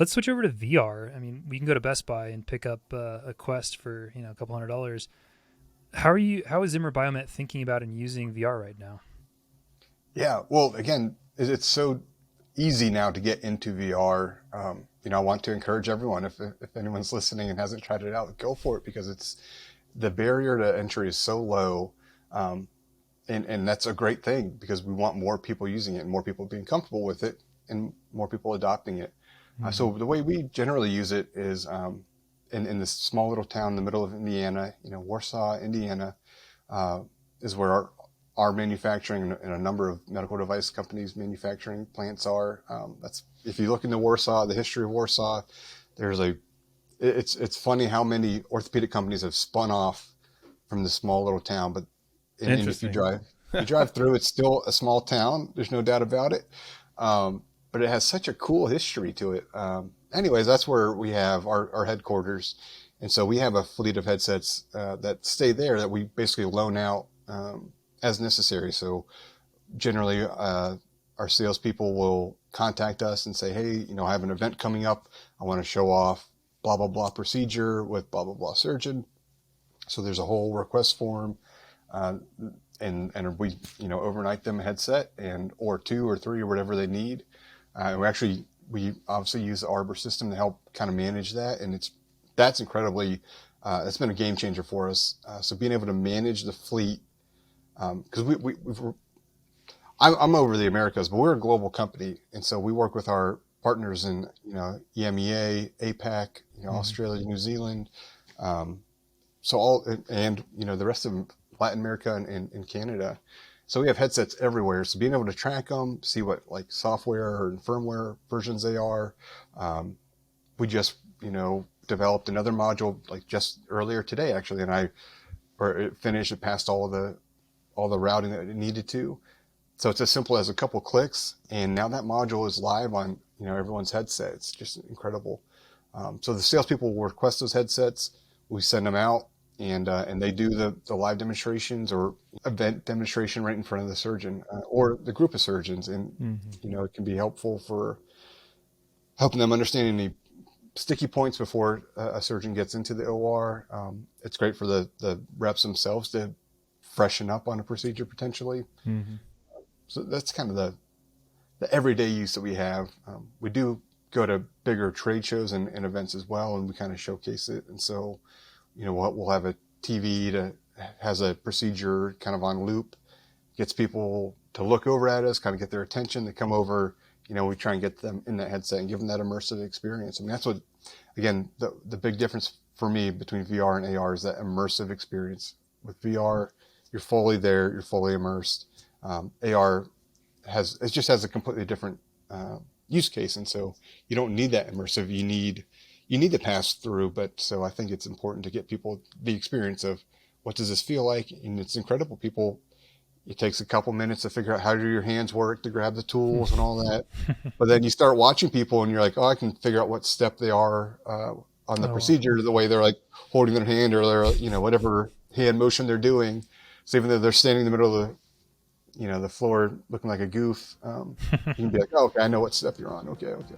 Let's switch over to VR. I mean, we can go to Best Buy and pick up a Quest for a couple $100. How is Zimmer Biomet thinking about and using VR right now? Yeah, well, again, it's so easy now to get into VR. I want to encourage everyone, if anyone's listening and hasn't tried it out, go for it because the barrier to entry is so low. Um, and that's a great thing because we want more people using it and more people being comfortable with it and more people adopting it. So Hmm. the way we generally use it is in this small little town in the middle of Indiana, Warsaw, Indiana, uh, is where our manufacturing and a number of medical device companies manufacturing plants are. That's if you look into Warsaw, the history of Warsaw, there's a it's funny how many orthopedic companies have spun off from this small little town. But and if Interesting. you drive through, it's still a small town. There's no doubt about it. But it has such a cool history to it. Anyways, that's where we have our headquarters. And so we have a fleet of headsets that stay there that we basically loan out as necessary. So generally, our salespeople will contact us and say, hey, I have an event coming up. I want to show off blah, blah, blah procedure with blah, blah, blah surgeon. So there's a whole request form. Uh, and we, overnight them a headset and or two or three or whatever they need. We obviously use the Arbor system to help kind of manage that. And that's incredibly, it's been a game changer for us. So being able to manage the fleet, because I'm over the Americas, but we're a global company, and so we work with our partners in EMEA, APAC, Hmm. Australia, New Zealand, um, so all and the rest of Latin America and Canada. So we have headsets everywhere. So being able to track them, see what like software or firmware versions they are. Um, we just developed another module like just earlier today actually, and it finished. It passed all the routing that it needed to. So it's as simple as a couple clicks, and now that module is live on everyone's headset. It's just incredible. So the salespeople will request those headsets. We send them out, and they do the live demonstrations or event demonstration right in front of the surgeon or the group of surgeons, and Hmm. it can be helpful for helping them understand any sticky points before a surgeon gets into the OR. It's great for the reps themselves to freshen up on a procedure potentially. Hmm. So that's kind of the everyday use that we have. We do go to bigger trade shows and events as well, and we kind of showcase it. And so, we'll have a TV that has a procedure kind of on loop, gets people to look over at us, kind of get their attention. They come over, we try and get them in that headset and give them that immersive experience. I mean, that's what, again, the big difference for me between VR and AR is that immersive experience. With VR, you're fully there, you're fully immersed. AR it just has a completely different use case, and so you don't need that immersive. You need the pass through, but so I think it's important to get people the experience of what does this feel like, and it's incredible. People, it takes a couple minutes to figure out how do your hands work to grab the tools and all that, but then you start watching people, and you're like, oh, I can figure out what step they are on the Oh, wow. procedure, the way they're like holding their hand or their whatever hand motion they're doing. So even though they're standing in the middle of the floor looking like a goof, you can be like, oh, okay, I know what step you're on. Okay, okay.